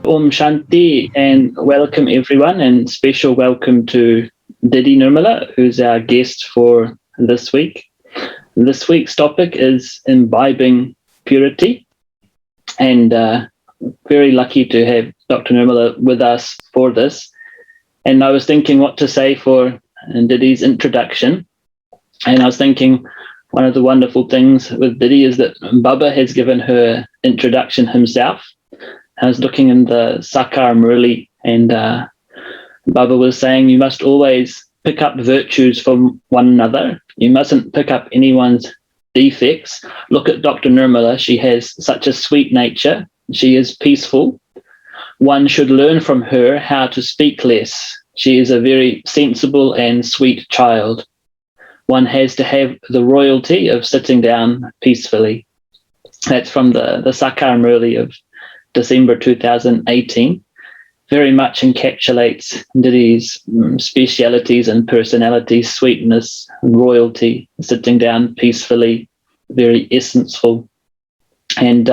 Om Shanti, and welcome everyone, and special welcome to Didi Nirmala, who's our guest for this week. This week's topic is imbibing purity, and very lucky to have Dr. Nirmala with us for this. And I was thinking what to say for Didi's introduction, and I was thinking one of the wonderful things with Didi is that Baba has given her introduction himself. I was looking in the Sakar Murli, and Baba was saying you must always pick up virtues from one another. You mustn't pick up anyone's defects. Look at Dr. Nirmala. She has such a sweet nature. She is peaceful. One should learn from her how to speak less. She is a very sensible and sweet child. One has to have the royalty of sitting down peacefully. That's from the Sakar Murli of December 2018, very much encapsulates Didi's specialities and personalities, sweetness and royalty, sitting down peacefully, very essential. And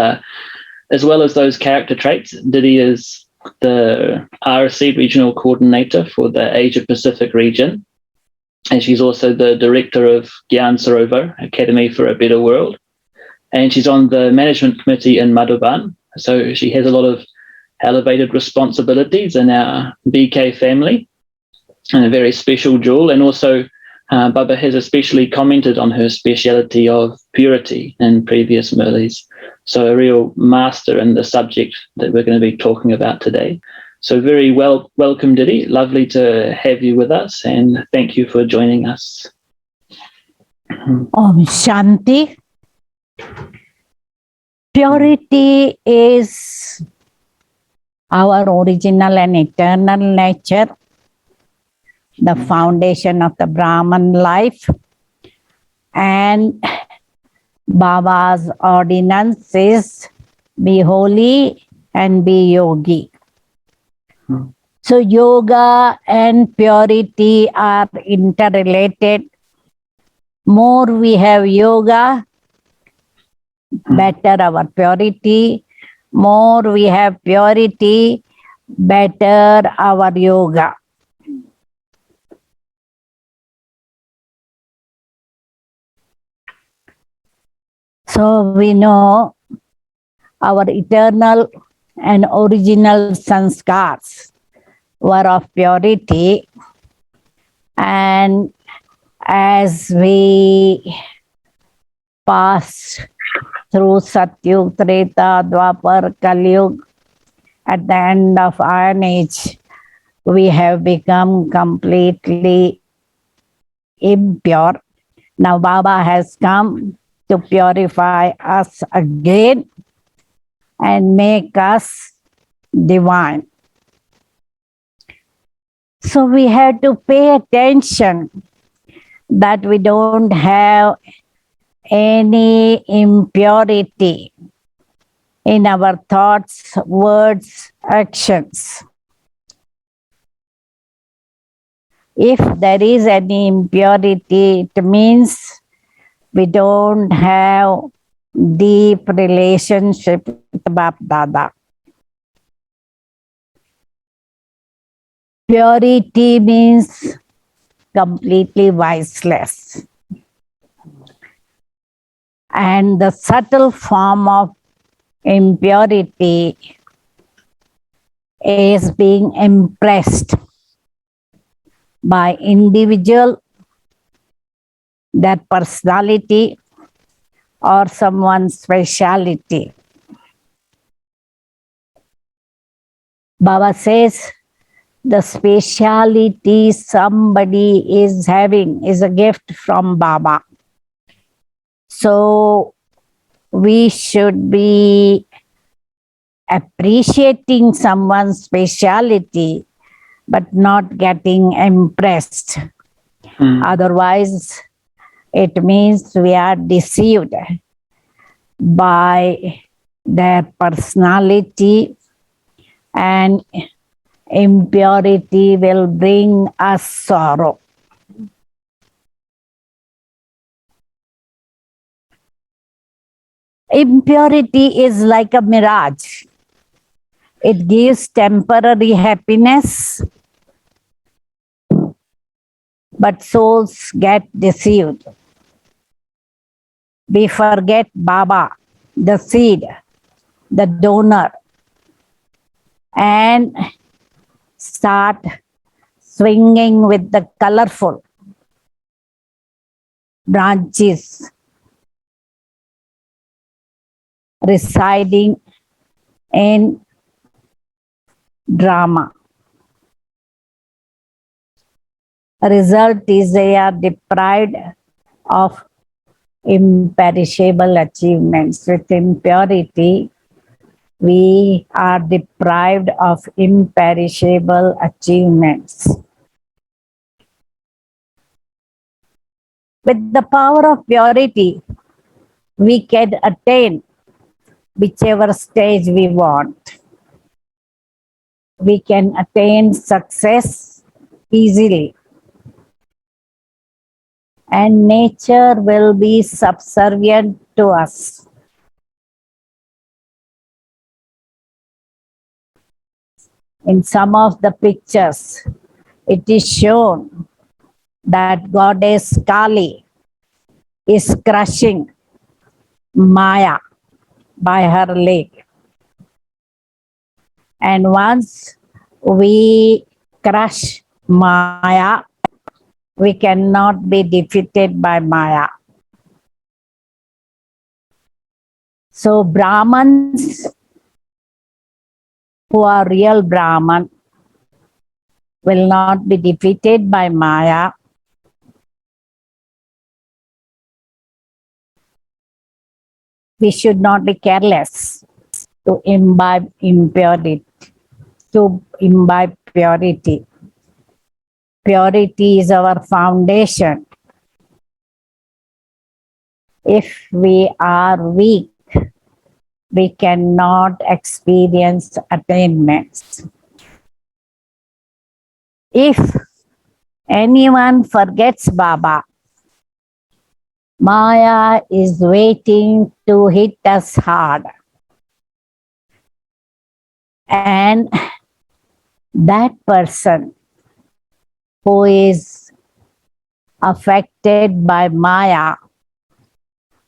as well as those character traits, Didi is the RSC Regional Coordinator for the Asia Pacific region. And she's also the director of Gyan Sarovar Academy for a Better World. And she's on the management committee in Madhuban. So she has a lot of elevated responsibilities in our BK family and a very special jewel. And also Baba has especially commented on her speciality of purity in previous Murlis. So a real master in the subject that we're going to be talking about today. So very welcome, Didi. Lovely to have you with us, and thank you for joining us. Om Shanti. Purity is our original and eternal nature, the foundation of the Brahman life, and Baba's ordinance is be holy and be yogi. So yoga and purity are interrelated. More we have yoga, better our purity. More we have purity, better our yoga. So we know our eternal and original sanskars were of purity, and as we pass through Satyug, Treta, Dwapar, Kalyug, at the end of Iron Age, we have become completely impure. Now Baba has come to purify us again and make us divine. So we have to pay attention that we don't have any impurity in our thoughts, words, actions. If there is any impurity, it means we don't have deep relationship with Bap Dada. Purity means completely viceless. And the subtle form of impurity is being impressed by individual, their personality, or someone's speciality. Baba says the speciality somebody is having is a gift from Baba. So we should be appreciating someone's speciality, but not getting impressed. Otherwise, it means we are deceived by their personality, and impurity will bring us sorrow. Impurity is like a mirage. It gives temporary happiness, but souls get deceived. We forget Baba, the seed, the donor, and start swinging with the colorful branches residing in drama. Result is they are deprived of imperishable achievements. With impurity, we are deprived of imperishable achievements. With the power of purity, we can attain whichever stage we want. We can attain success easily, and nature will be subservient to us. In some of the pictures, it is shown that goddess Kali is crushing Maya by her leg. And once we crush Maya, we cannot be defeated by Maya. So Brahmins who are real Brahman will not be defeated by Maya. We should not be careless to imbibe impurity, to imbibe purity. Purity is our foundation. If we are weak, we cannot experience attainments. If anyone forgets Baba, Maya is waiting to hit us hard. And that person who is affected by Maya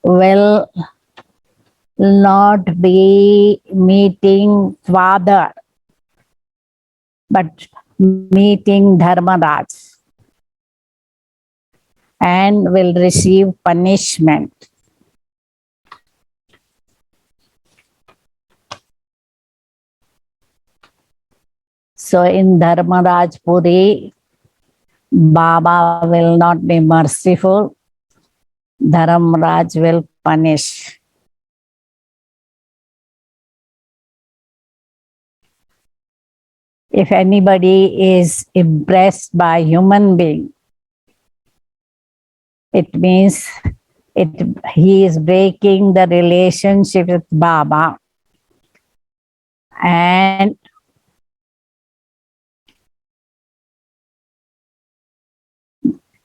will not be meeting Father, but meeting Dharmaraj, and will receive punishment. So in Dharmaraj Puri, Baba will not be merciful. Dharmaraj will punish. If anybody is impressed by human being, it means he is breaking the relationship with Baba, and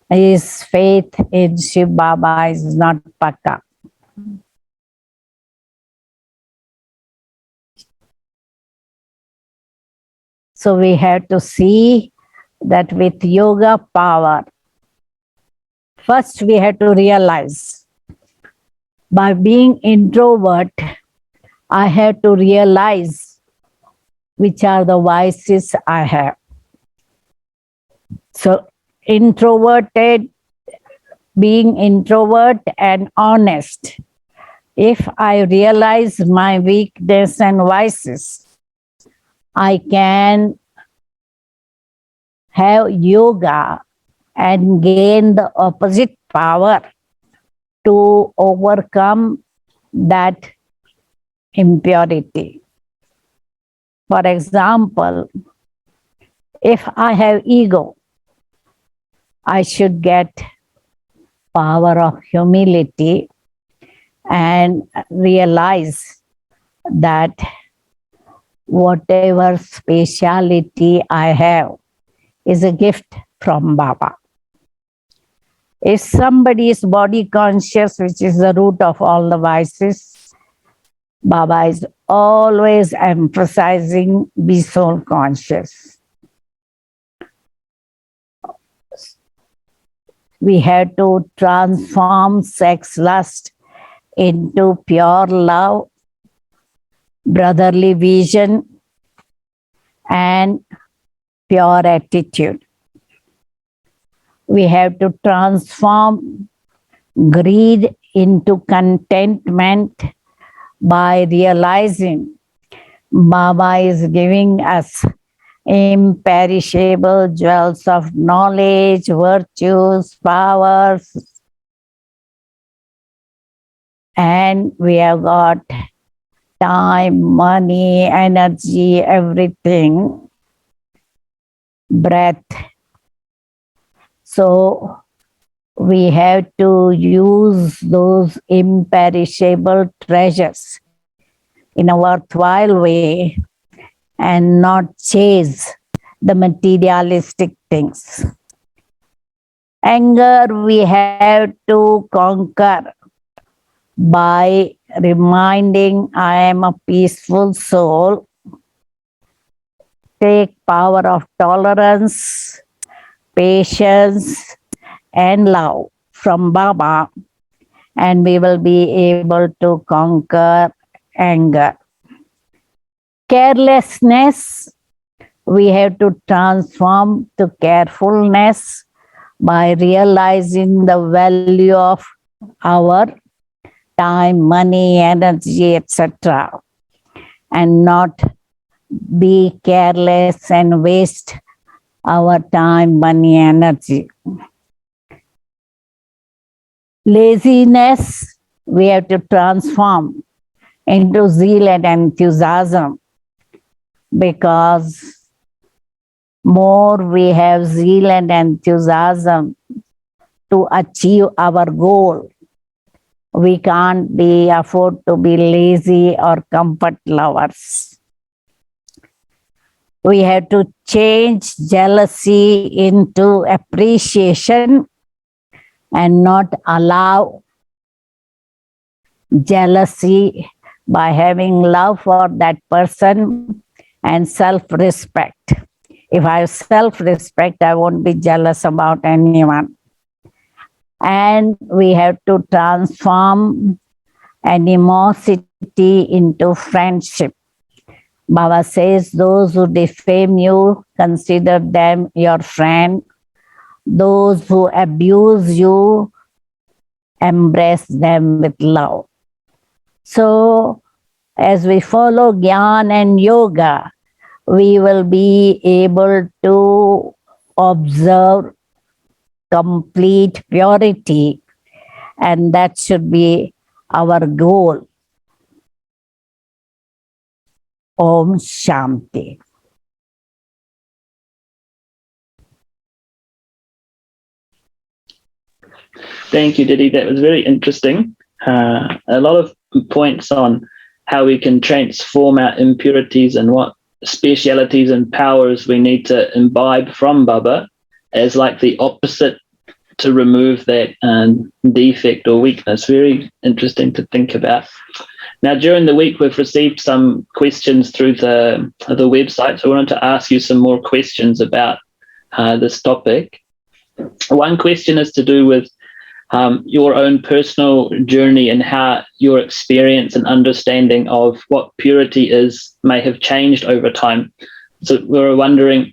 his faith in Shiv Baba is not pakka. So we have to see that with yoga power, first we have to realize, by being introvert, I have to realize which are the vices I have. So introverted, being introvert and honest. If I realize my weakness and vices, I can have yoga and gain the opposite power to overcome that impurity. For example, if I have ego, I should get power of humility and realize that whatever speciality I have is a gift from Baba. If somebody is body conscious, which is the root of all the vices, Baba is always emphasizing be soul conscious. We had to transform sex lust into pure love, brotherly vision, and pure attitude. We have to transform greed into contentment by realizing Baba is giving us imperishable jewels of knowledge, virtues, powers, and we have got time, money, energy, everything, breath. So we have to use those imperishable treasures in a worthwhile way and not chase the materialistic things. Anger we have to conquer by reminding I am a peaceful soul. Take power of tolerance, patience, and love from Baba, and we will be able to conquer anger. Carelessness we have to transform to carefulness by realizing the value of our time, money, energy, etc., and not be careless and waste our time, money, energy. Laziness we have to transform into zeal and enthusiasm, because more we have zeal and enthusiasm to achieve our goal. We can't be afford to be lazy or comfort lovers. We have to change jealousy into appreciation and not allow jealousy by having love for that person and self-respect. If I have self-respect, I won't be jealous about anyone. And we have to transform animosity into friendship. Baba says, those who defame you, consider them your friend. Those who abuse you, embrace them with love. So, as we follow Gyan and Yoga, we will be able to observe complete purity, and that should be our goal. Om Shanti. Thank you, Didi. That was very interesting. A lot of points on how we can transform our impurities and what specialities and powers we need to imbibe from Baba as like the opposite to remove that defect or weakness. Very interesting to think about. Now, during the week, we've received some questions through the website, so I wanted to ask you some more questions about this topic. One question is to do with your own personal journey and how your experience and understanding of what purity is may have changed over time. So we were wondering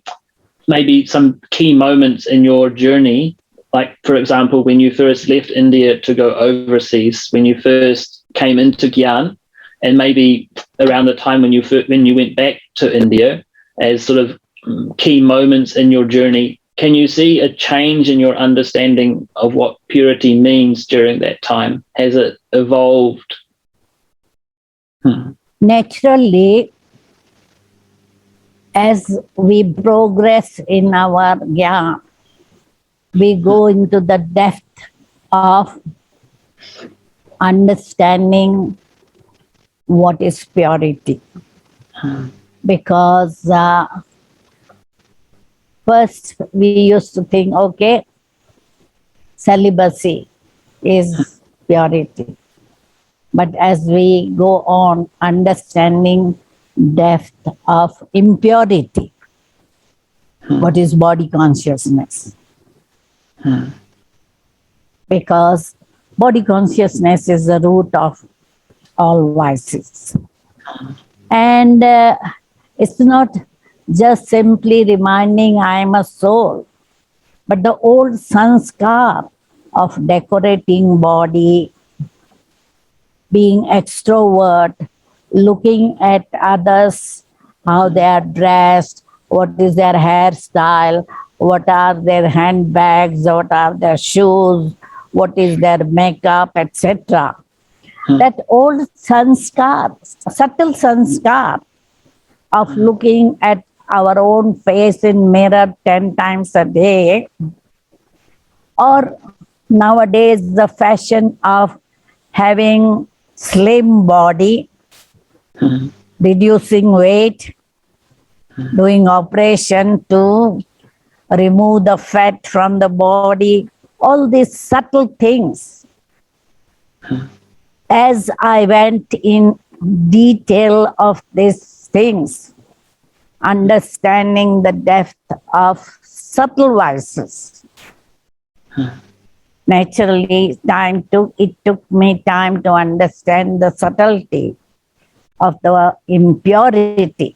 maybe some key moments in your journey, like, for example, when you first left India to go overseas, when you first came into Gyan, and maybe around the time when you went back to India, as sort of key moments in your journey. Can you see a change in your understanding of what purity means during that time? Has it evolved? Naturally, as we progress in our Gyan, we go into the depth of understanding what is purity. Because first we used to think, okay, celibacy is purity. But as we go on understanding depth of impurity, what is body consciousness? Because body consciousness is the root of all vices. And it's not just simply reminding I am a soul, but the old sanskar of decorating body, being extrovert, looking at others, how they are dressed, what is their hairstyle, what are their handbags, what are their shoes, what is their makeup, etc. That old sanskar, subtle sanskar of looking at our own face in mirror 10 times a day, or nowadays the fashion of having slim body, reducing weight, doing operation to remove the fat from the body, all these subtle things. As I went in detail of these things, understanding the depth of subtle vices, naturally it took me time to understand the subtlety of the impurity.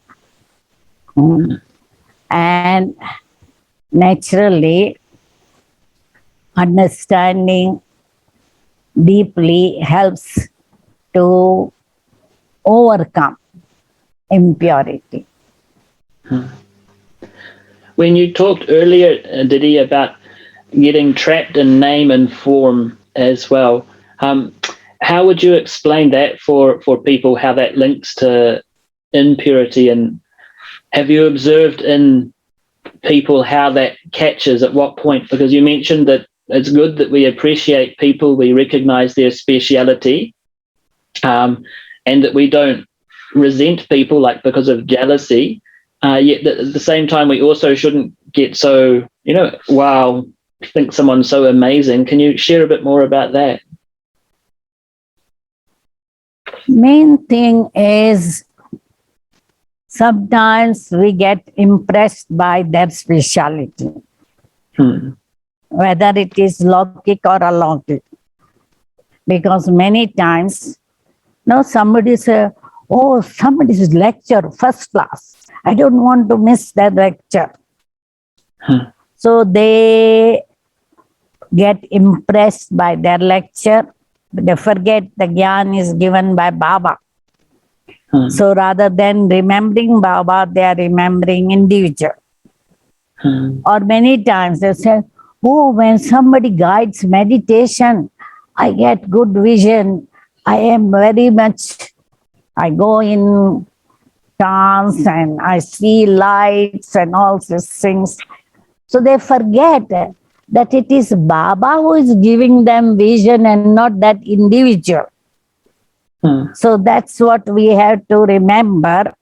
And naturally, understanding deeply helps to overcome impurity. When you talked earlier, Didi, about getting trapped in name and form as well, how would you explain that for people, how that links to impurity? And have you observed in people how that catches at what point? Because you mentioned that it's good that we appreciate people, we recognize their speciality, and that we don't resent people like because of jealousy. Yet at the same time, we also shouldn't get so, wow, think someone's so amazing. Can you share a bit more about that? Main thing is sometimes we get impressed by their speciality, whether it is logic or allogic. Because many times, somebody say, oh, somebody's lecture, first class. I don't want to miss that lecture. So they get impressed by their lecture. They forget the gyan is given by Baba. So rather than remembering Baba, they are remembering individual. Or many times they say, oh, when somebody guides meditation, I get good vision. I am very much, I go in trance and I see lights and all these things. So they forget that it is Baba who is giving them vision and not that individual. So that's what we have to remember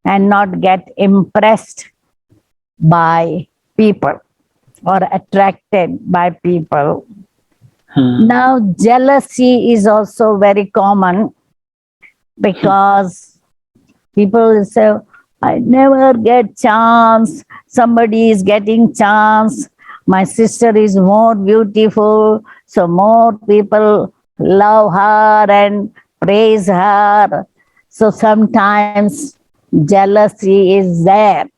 and not get impressed by people or attracted by people. Now, jealousy is also very common because people say, I never get chance, somebody is getting chance, my sister is more beautiful, so more people love her and praise her. So sometimes jealousy is there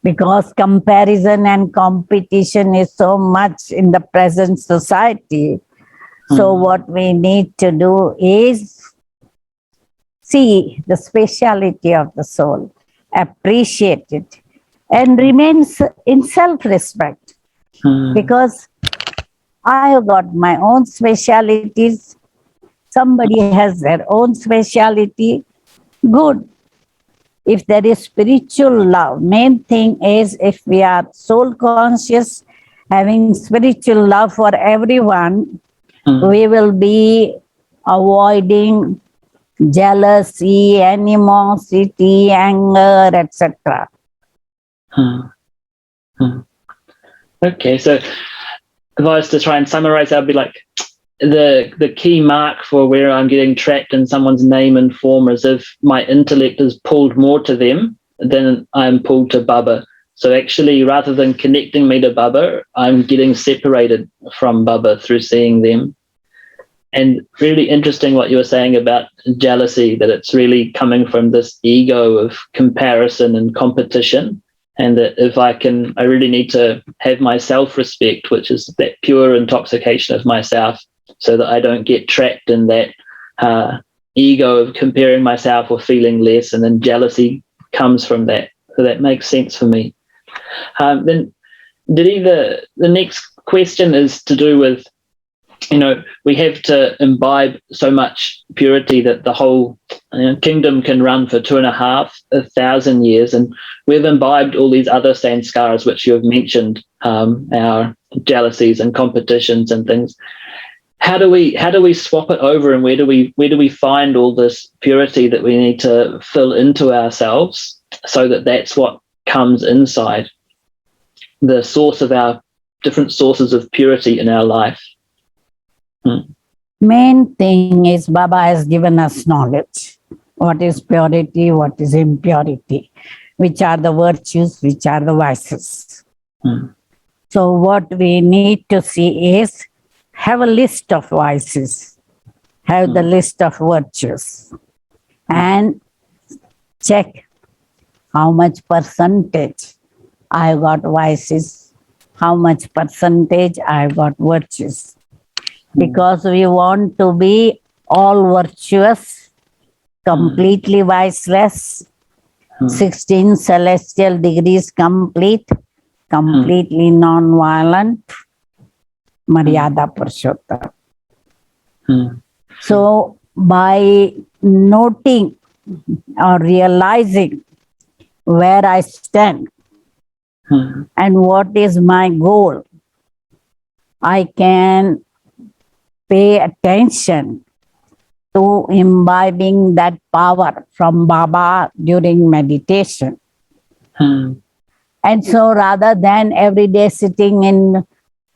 because comparison and competition is so much in the present society. So what we need to do is see the speciality of the soul, appreciate it, and remain in self-respect. Because I have got my own specialities, somebody has their own speciality. Good. If there is spiritual love, main thing is if we are soul conscious, having spiritual love for everyone, we will be avoiding jealousy, animosity, anger, etc. Okay, so if I was to try and summarize, I'd be like, the key mark for where I'm getting trapped in someone's name and form is if my intellect is pulled more to them than I'm pulled to Baba. So actually, rather than connecting me to Baba, I'm getting separated from Baba through seeing them. And really interesting what you were saying about jealousy, that it's really coming from this ego of comparison and competition. And that if I really need to have my self-respect, which is that pure intoxication of myself, so that I don't get trapped in that ego of comparing myself or feeling less. And then jealousy comes from that. So that makes sense for me. Then, Didi, the next question is to do with, we have to imbibe so much purity that the whole kingdom can run for 2,500 years. And we've imbibed all these other sanskaras, which you have mentioned, our jealousies and competitions and things. How do we swap it over, and where do we find all this purity that we need to fill into ourselves so that that's what comes inside, the source of our different sources of purity in our life? Main thing is Baba has given us knowledge. What is purity, what is impurity, which are the virtues, which are the vices. So what we need to see is have a list of vices, have the list of virtues, and check how much percentage I got vices, how much percentage I got virtues. Because we want to be all virtuous, completely viceless, 16 celestial degrees complete, completely non-violent, Maryada Purushottam. So by noting or realizing where I stand and what is my goal, I can pay attention to imbibing that power from Baba during meditation. And so rather than every day sitting in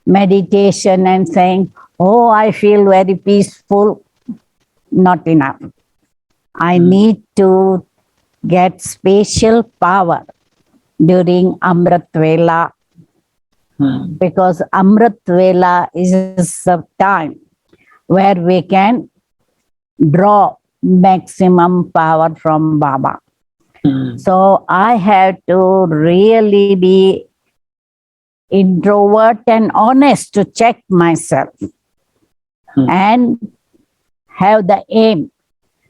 meditation and saying, oh, I feel very peaceful, not enough. I need to get spatial power during Amrit Vela, because Amrit Vela is the time where we can draw maximum power from Baba. So I have to really be introvert and honest to check myself and have the aim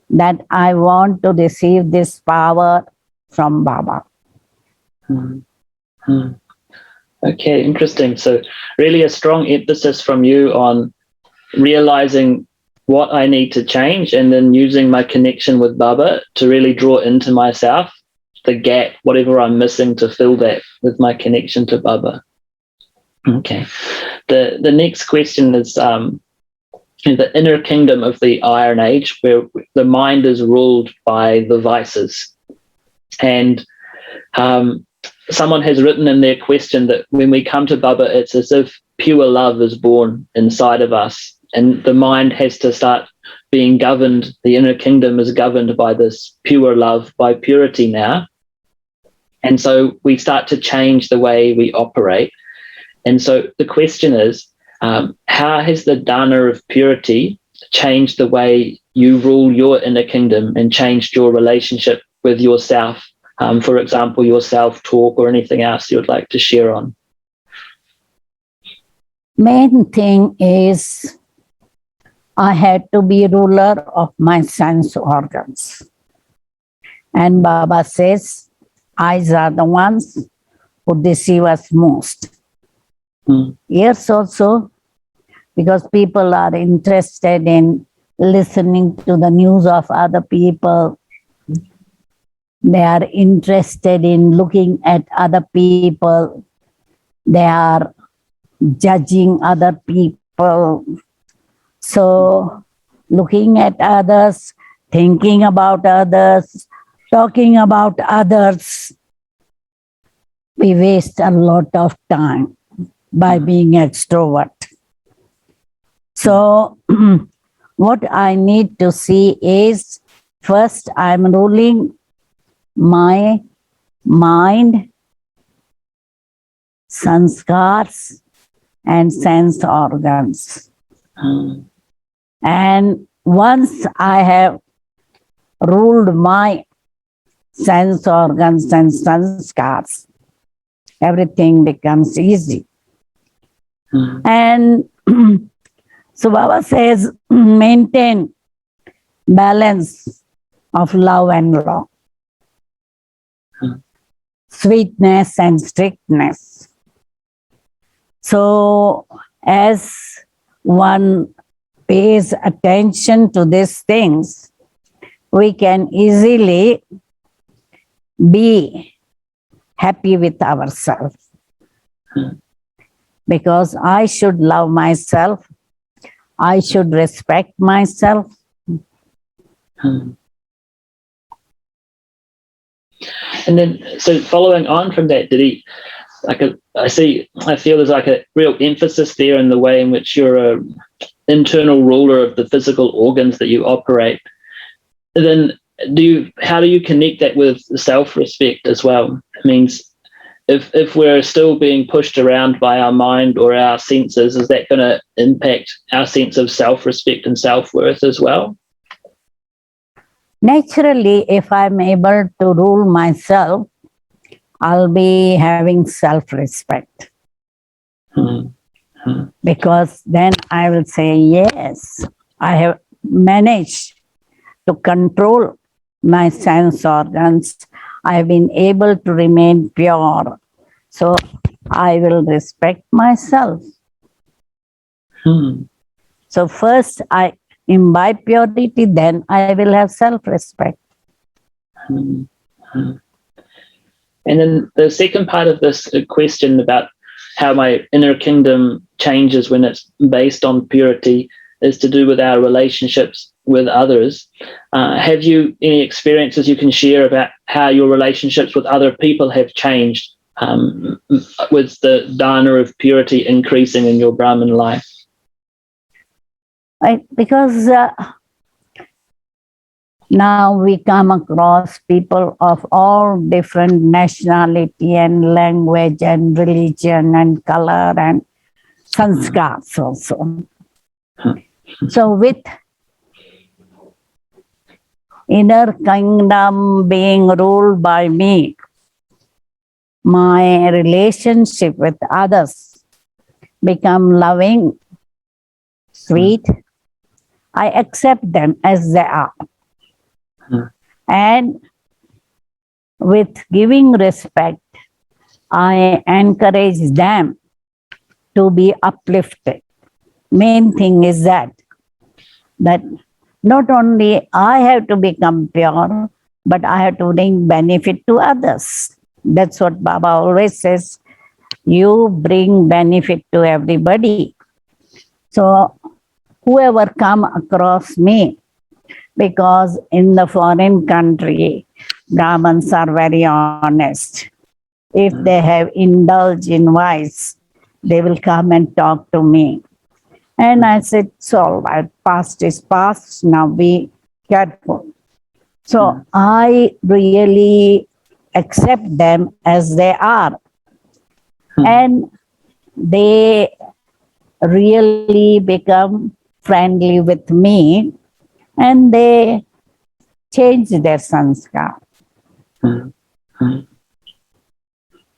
that I want to receive this power from Baba. Okay, interesting. So really a strong emphasis from you on realizing what I need to change, and then using my connection with Baba to really draw into myself the gap, whatever I'm missing, to fill that with my connection to Baba. Okay. The next question is the inner kingdom of the Iron Age, where the mind is ruled by the vices. And someone has written in their question that when we come to Baba, it's as if pure love is born inside of us, and the mind has to start being governed. The inner kingdom is governed by this pure love, by purity now. And so we start to change the way we operate. And so the question is, how has the dana of purity changed the way you rule your inner kingdom and changed your relationship with yourself? For example, your self-talk or anything else you would like to share on? Main thing is I had to be ruler of my sense organs. And Baba says, eyes are the ones who deceive us most. Ears also, because people are interested in listening to the news of other people. They are interested in looking at other people. They are judging other people. So looking at others, thinking about others, talking about others, we waste a lot of time by being extrovert. So, what I need to see is first, I'm ruling my mind, sanskars, and sense organs. And once I have ruled my sense organs and sanskars, everything becomes easy. And so Baba says, maintain balance of love and law, sweetness and strictness. So as one pays attention to these things, we can easily be happy with ourselves. Because I should love myself, I should respect myself. And then, so following on from that, Didi, I feel there's like a real emphasis there in the way in which you're an internal ruler of the physical organs that you operate. And then, how do you connect that with self-respect as well? It means if we're still being pushed around by our mind or our senses, is that going to impact our sense of self-respect and self-worth as well? Naturally, if I'm able to rule myself, I'll be having self-respect. Because then I will say, yes, I have managed to control my sense organs. I have been able to remain pure. So I will respect myself. So first I imbibe purity, then I will have self-respect. And then the second part of this question about how my inner kingdom changes when it's based on purity is to do with our relationships with others. Have you any experiences you can share about how your relationships with other people have changed with the dana of purity increasing in your Brahmin life? Right? Because now we come across people of all different nationality and language and religion and color and sanskars also. So with inner kingdom being ruled by me, my relationship with others become loving, sweet. I accept them as they are. And with giving respect, I encourage them to be uplifted. Main thing is that not only I have to become pure, but I have to bring benefit to others. That's what Baba always says. You bring benefit to everybody. So whoever come across me, because in the foreign country, Brahmins are very honest. If they have indulged in vice, they will come and talk to me. And I said, it's all right, past is past, now be careful. So I really accept them as they are. And they really become friendly with me and they change their sanskar.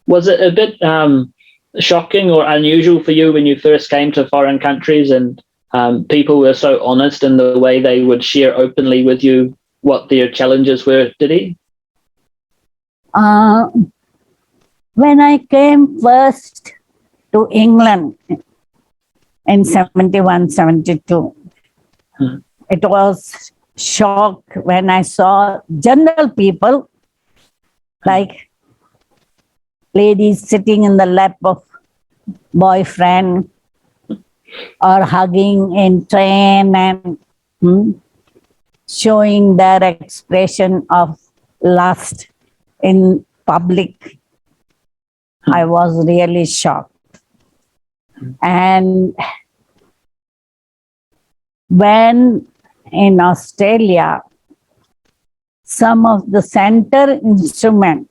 Was it a bit shocking or unusual for you when you first came to foreign countries and people were so honest in the way they would share openly with you what their challenges were, Didi? When I came first to England in 71, 72, it was shock when I saw general people like ladies sitting in the lap of boyfriend or hugging in train and showing their expression of lust in public. I was really shocked. And When in Australia, some of the center instrument,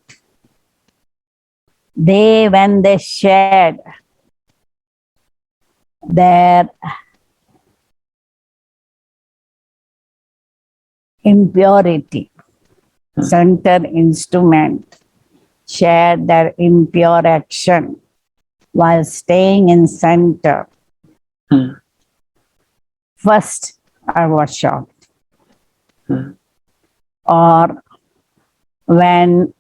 when they shared their impurity, center instrument shared their impure action while staying in center. First, I was shocked. Or when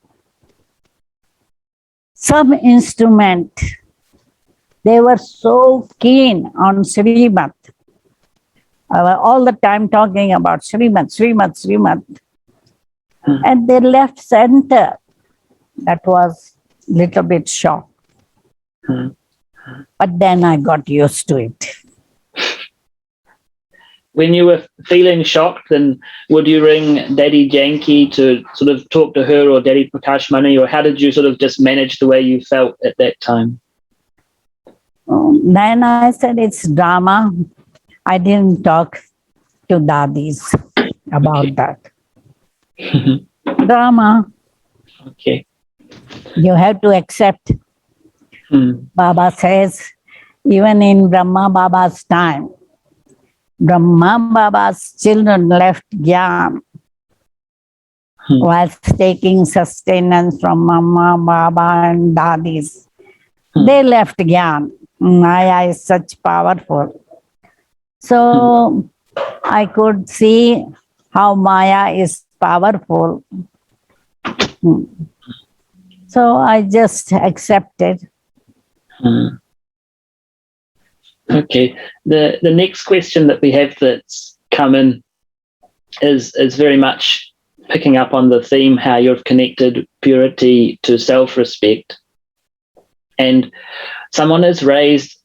some instrument, they were so keen on Srimad. All the time talking about Srimad, Srimad, Srimad. And they left center. That was a little bit shocked. But then I got used to it. When you were feeling shocked, then would you ring Daddy Janki to sort of talk to her, or Daddy Prakash Mani, or how did you sort of just manage the way you felt at that time? Then I said, it's drama. I didn't talk to daddies about that. Drama. Okay. You have to accept. Baba says, even in Brahma Baba's time, Brahma Baba's children left Gyan while taking sustenance from Mama, Baba and Dadis. They left Gyan. Maya is such powerful. So I could see how Maya is powerful. So I just accepted. Okay. The next question that we have that's come in is very much picking up on the theme how you've connected purity to self-respect. And someone has raised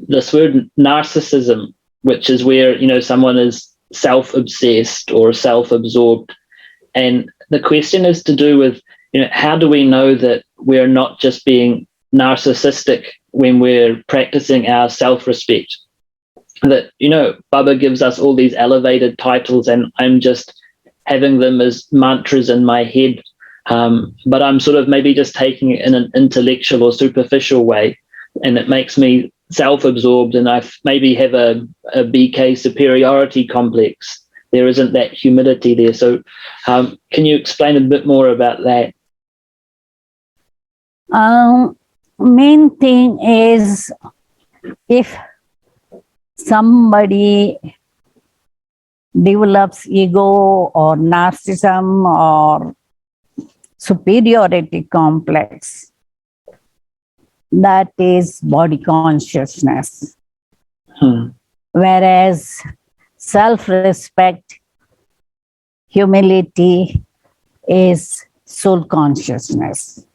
this word narcissism, which is where, someone is self-obsessed or self-absorbed. And the question is to do with, how do we know that we're not just being narcissistic when we're practicing our self-respect? That, Baba gives us all these elevated titles and I'm just having them as mantras in my head. But I'm sort of maybe just taking it in an intellectual or superficial way, and it makes me self-absorbed, and I maybe have a BK superiority complex. There isn't that humility there. So can you explain a bit more about that? Main thing is, if somebody develops ego or narcissism or superiority complex, that is body consciousness. Whereas self-respect, humility is soul consciousness.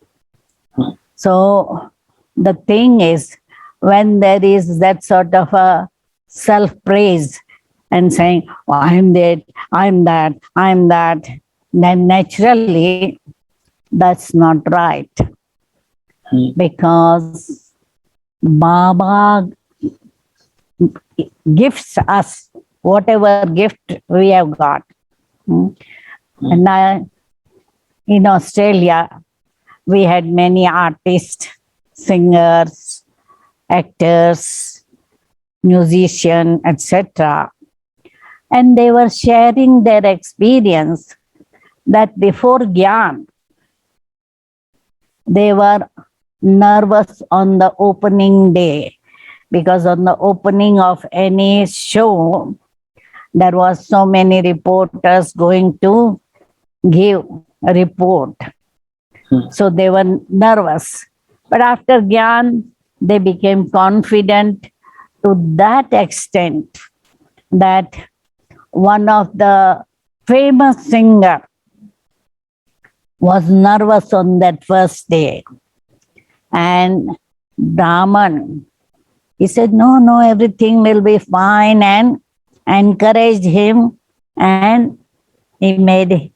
So the thing is, when there is that sort of a self-praise and saying, oh, I'm that, I'm that, I'm that, then naturally that's not right. Because Baba gifts us whatever gift we have got. And in Australia, we had many artists, singers, actors, musicians, etc. And they were sharing their experience that before Gyan, they were nervous on the opening day, because on the opening of any show, there was so many reporters going to give a report. So they were nervous. But after Gyan, they became confident to that extent that one of the famous singer was nervous on that first day. And Brahman, he said, no, everything will be fine, and encouraged him, and he made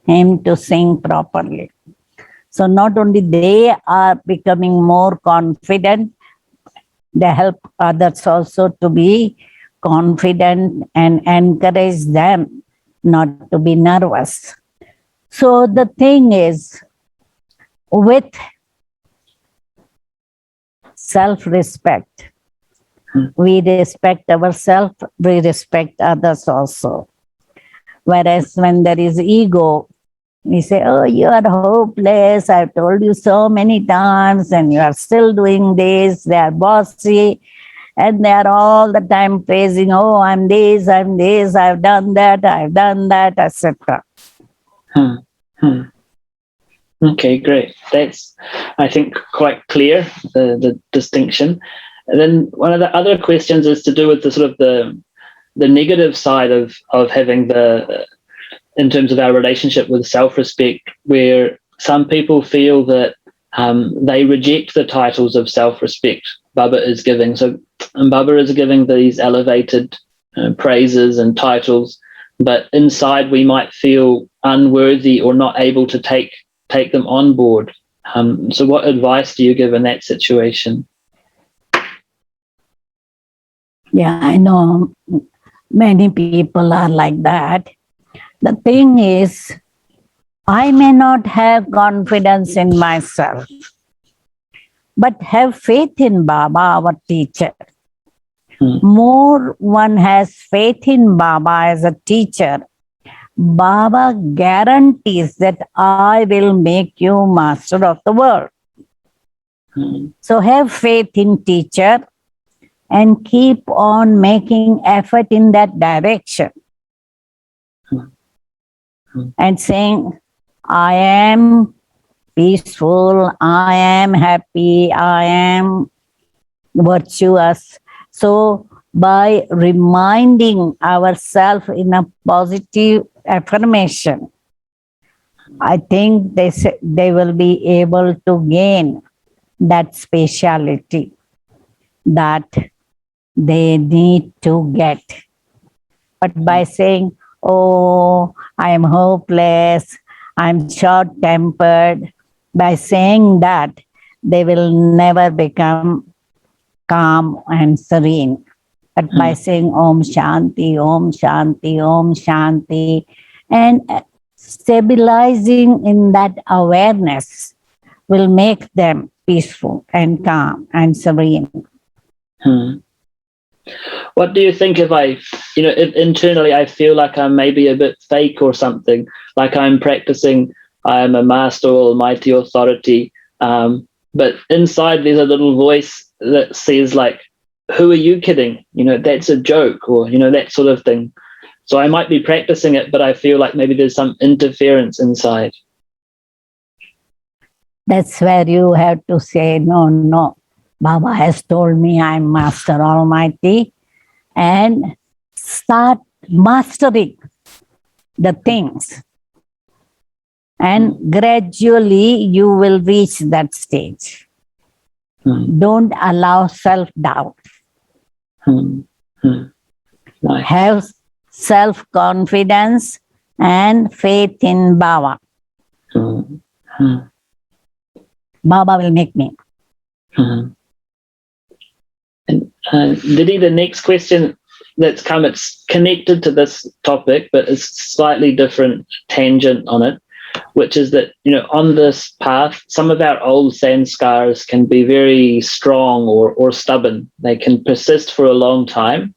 him to sing properly. So not only they are becoming more confident, they help others also to be confident and encourage them not to be nervous. So the thing is, with self-respect, we respect ourselves, we respect others also. Whereas when there is ego, we say, oh, you are hopeless. I've told you so many times and you are still doing this. They are bossy and they are all the time praising, oh, I'm this, I've done that, etc. Okay, great. That's, I think, quite clear, the distinction. And then one of the other questions is to do with the sort of the negative side of having in terms of our relationship with self-respect, where some people feel that they reject the titles of self-respect Baba is giving. So Baba is giving these elevated praises and titles, but inside we might feel unworthy or not able to take them on board. So what advice do you give in that situation? Yeah, I know many people are like that. The thing is, I may not have confidence in myself, but have faith in Baba, our teacher. More one has faith in Baba as a teacher, Baba guarantees that I will make you master of the world. So have faith in teacher and keep on making effort in that direction. And saying, I am peaceful, I am happy, I am virtuous. So by reminding ourselves in a positive affirmation, I think they will be able to gain that speciality that they need to get. But by saying, oh, I am hopeless, I'm short-tempered, by saying that, they will never become calm and serene. But by saying Om Shanti, Om Shanti, Om Shanti, and stabilizing in that awareness will make them peaceful and calm and serene. What do you think if if internally I feel like I'm maybe a bit fake or something, like I'm practicing, I'm a master or almighty authority, but inside there's a little voice that says like, who are you kidding? That's a joke, or, that sort of thing. So I might be practicing it, but I feel like maybe there's some interference inside. That's where you have to say, no. Baba has told me I'm Master Almighty, and start mastering the things. And gradually you will reach that stage. Don't allow self-doubt. Nice. Have self-confidence and faith in Baba. Baba will make me. And Didi, the next question that's come, it's connected to this topic, but it's slightly different tangent on it, which is that, on this path, some of our old sanskars can be very strong or stubborn. They can persist for a long time.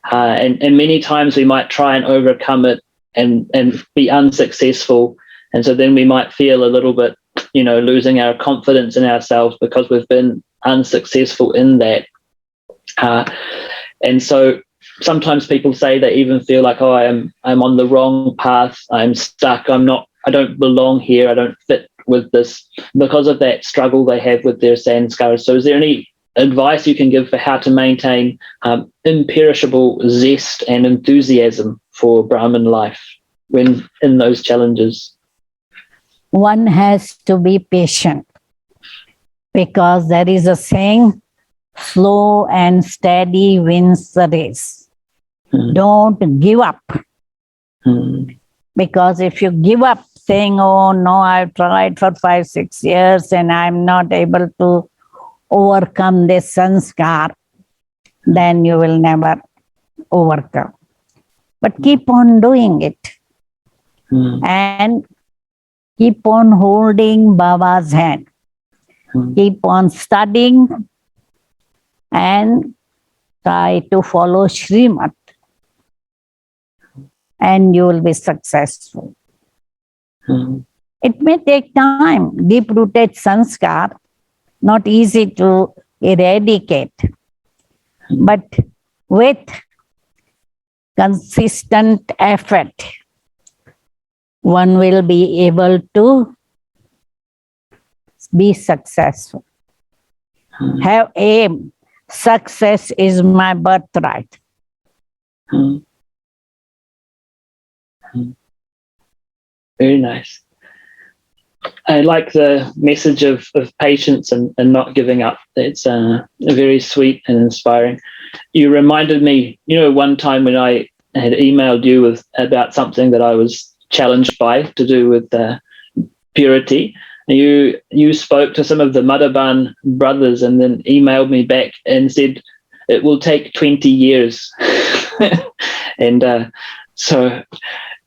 And many times we might try and overcome it and be unsuccessful. And so then we might feel a little bit, losing our confidence in ourselves because we've been unsuccessful in that. And so sometimes people say they even feel like, oh, I'm on the wrong path. I'm stuck. I don't belong here. I don't fit with this, because of that struggle they have with their sanskars. So is there any advice you can give for how to maintain imperishable zest and enthusiasm for Brahman life when in those challenges? One has to be patient, because there is a saying, slow and steady wins the race. Don't give up. Because if you give up saying, oh no, I've tried for 5-6 years and I'm not able to overcome this sanskar, then you will never overcome. But keep on doing it Mm. and keep on holding Baba's hand. Mm. Keep on studying and try to follow Srimad, and you will be successful. Mm. It may take time. Deep rooted sanskar, not easy to eradicate, but with consistent effort, one will be able to be successful. Mm. Have aim. Success is my birthright. Mm. Mm. Very nice. I like the message of patience and not giving up. It's very sweet and inspiring. You reminded me, one time when I had emailed you about something that I was challenged by to do with purity. You spoke to some of the Madhaban brothers and then emailed me back and said it will take 20 years. And so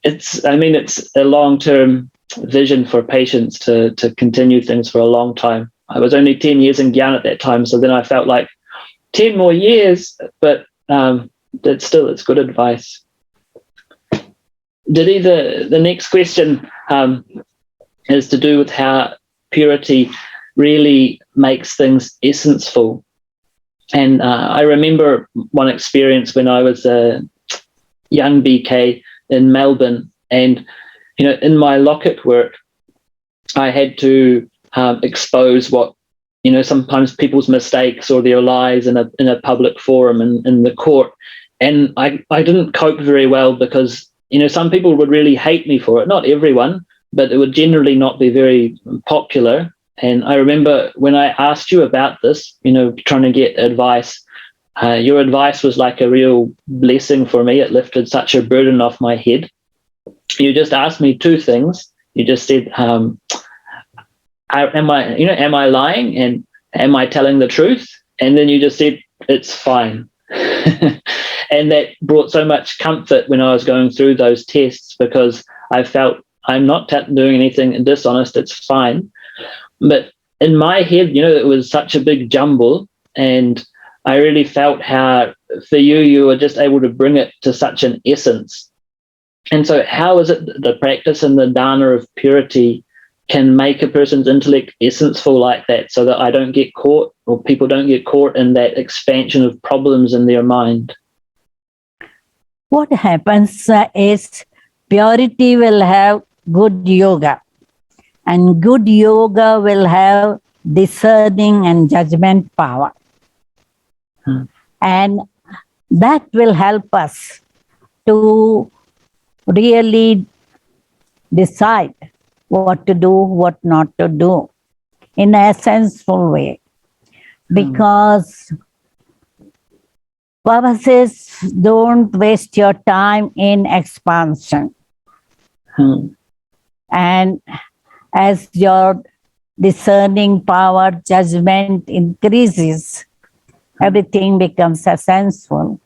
it's a long-term vision for patients to continue things for a long time. I was only 10 years in Gyan at that time, so then I felt like 10 more years, but it's good advice. Didi, the next question is to do with how purity really makes things essenceful. And I remember one experience when I was a young BK in Melbourne, and in my locket work, I had to expose what sometimes people's mistakes or their lies in a public forum in the court, and I didn't cope very well because some people would really hate me for it. Not everyone, but it would generally not be very popular. And I remember when I asked you about this, trying to get advice, your advice was like a real blessing for me. It lifted such a burden off my head. You just asked me two things. You just said, am I lying and am I telling the truth? And then you just said, it's fine. And that brought so much comfort when I was going through those tests, because I felt I'm not doing anything dishonest, it's fine. But in my head, it was such a big jumble, and I really felt how for you were just able to bring it to such an essence. And so how is it that the practice and the dana of purity can make a person's intellect essenceful like that, so that I don't get caught, or people don't get caught in that expansion of problems in their mind? What happens is purity will have good yoga, and good yoga will have discerning and judgment power. And that will help us to really decide what to do, what not to do in a senseful way. Because Baba says, don't waste your time in expansion. And as your discerning power, judgment increases, everything becomes senseful.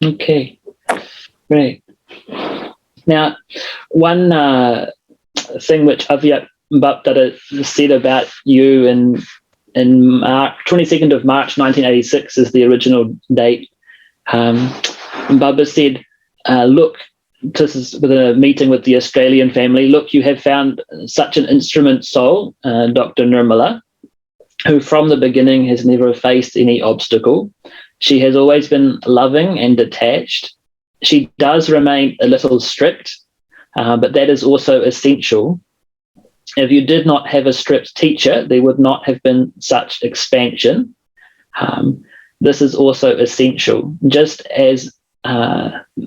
Okay, great. Now, one thing which Avyat Baptara said about you in 22nd of March 1986 is the original date. Baba said, look, this is with a meeting with the Australian family, look, you have found such an instrument soul, Dr. Nirmala, who from the beginning has never faced any obstacle. She has always been loving and detached. She does remain a little strict, but that is also essential. If you did not have a strict teacher, there would not have been such expansion. This is also essential. Just as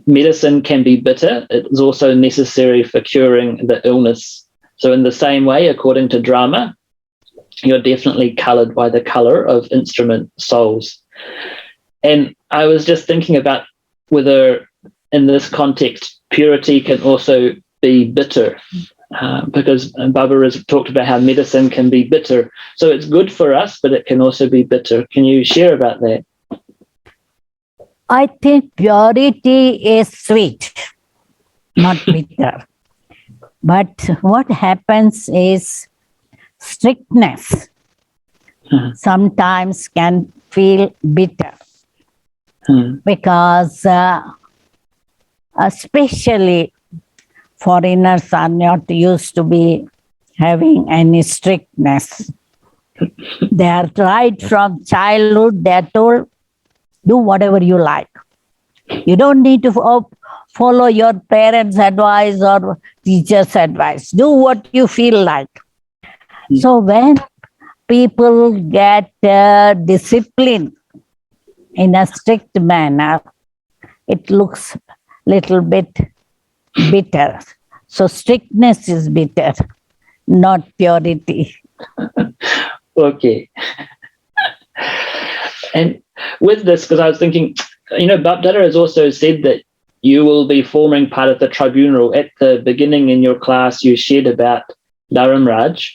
medicine can be bitter, it is also necessary for curing the illness. So in the same way, according to drama, you're definitely colored by the color of instrument souls. And I was just thinking about whether in this context, purity can also be bitter, because Baba has talked about how medicine can be bitter. So it's good for us, but it can also be bitter. Can you share about that? I think purity is sweet, not bitter. But what happens is strictness Hmm. sometimes can feel bitter Hmm. because, especially, foreigners are not used to be having any strictness. They are right from childhood, they are told, do whatever you like. You don't need to follow your parents' advice or teachers' advice. Do what you feel like. So when people get discipline in a strict manner, it looks little bit bitter. So strictness is bitter, not purity. Okay. And with this, because I was thinking, Bapdada has also said that you will be forming part of the tribunal. At the beginning in your class, you shared about Dharamraj.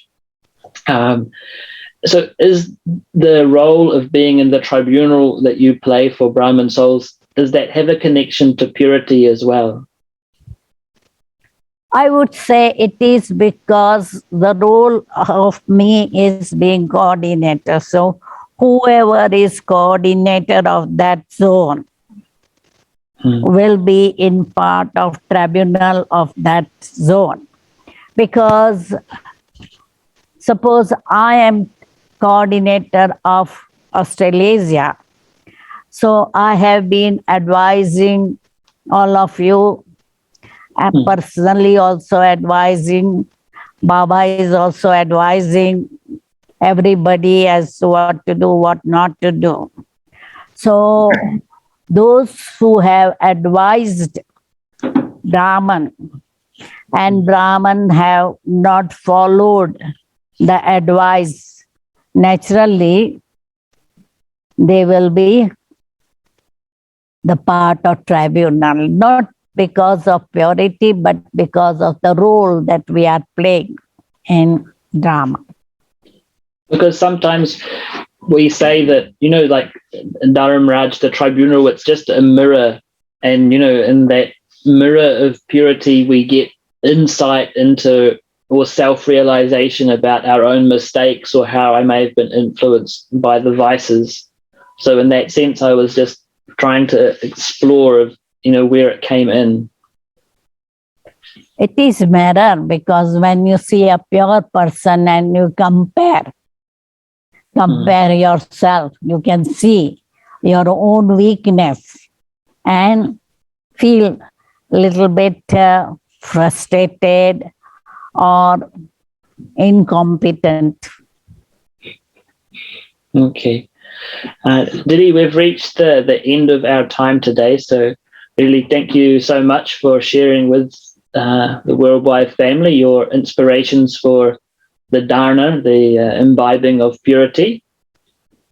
Um, so is the role of being in the tribunal that you play for Brahmin souls, does that have a connection to purity as well? I would say it is because the role of me is being coordinator. So whoever is coordinator of that zone will be in part of tribunal of that zone. Because suppose I am coordinator of Australasia, so I have been advising all of you, personally also advising, Baba is also advising everybody as to what to do, what not to do. So those who have advised Brahman and Brahman have not followed the advice, naturally they will be the part of tribunal, not because of purity, but because of the role that we are playing in drama. Because sometimes we say that, like Dharam Raj, the tribunal, it's just a mirror. And, in that mirror of purity, we get insight into or self-realization about our own mistakes or how I may have been influenced by the vices. So in that sense, I was just trying to explore of, where it came in. It is mirror because when you see a pure person and you compare yourself, you can see your own weakness and feel a little bit frustrated or incompetent. Okay. Didi, we've reached the end of our time today. So really thank you so much for sharing with the worldwide family your inspirations for the dharna, the imbibing of purity.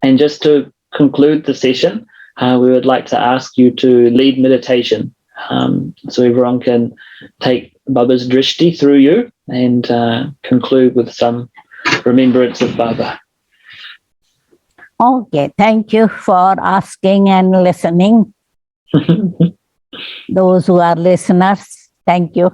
And just to conclude the session, we would like to ask you to lead meditation, so everyone can take Baba's drishti through you and conclude with some remembrance of Baba. Okay, thank you for asking and listening. Those who are listeners, thank you.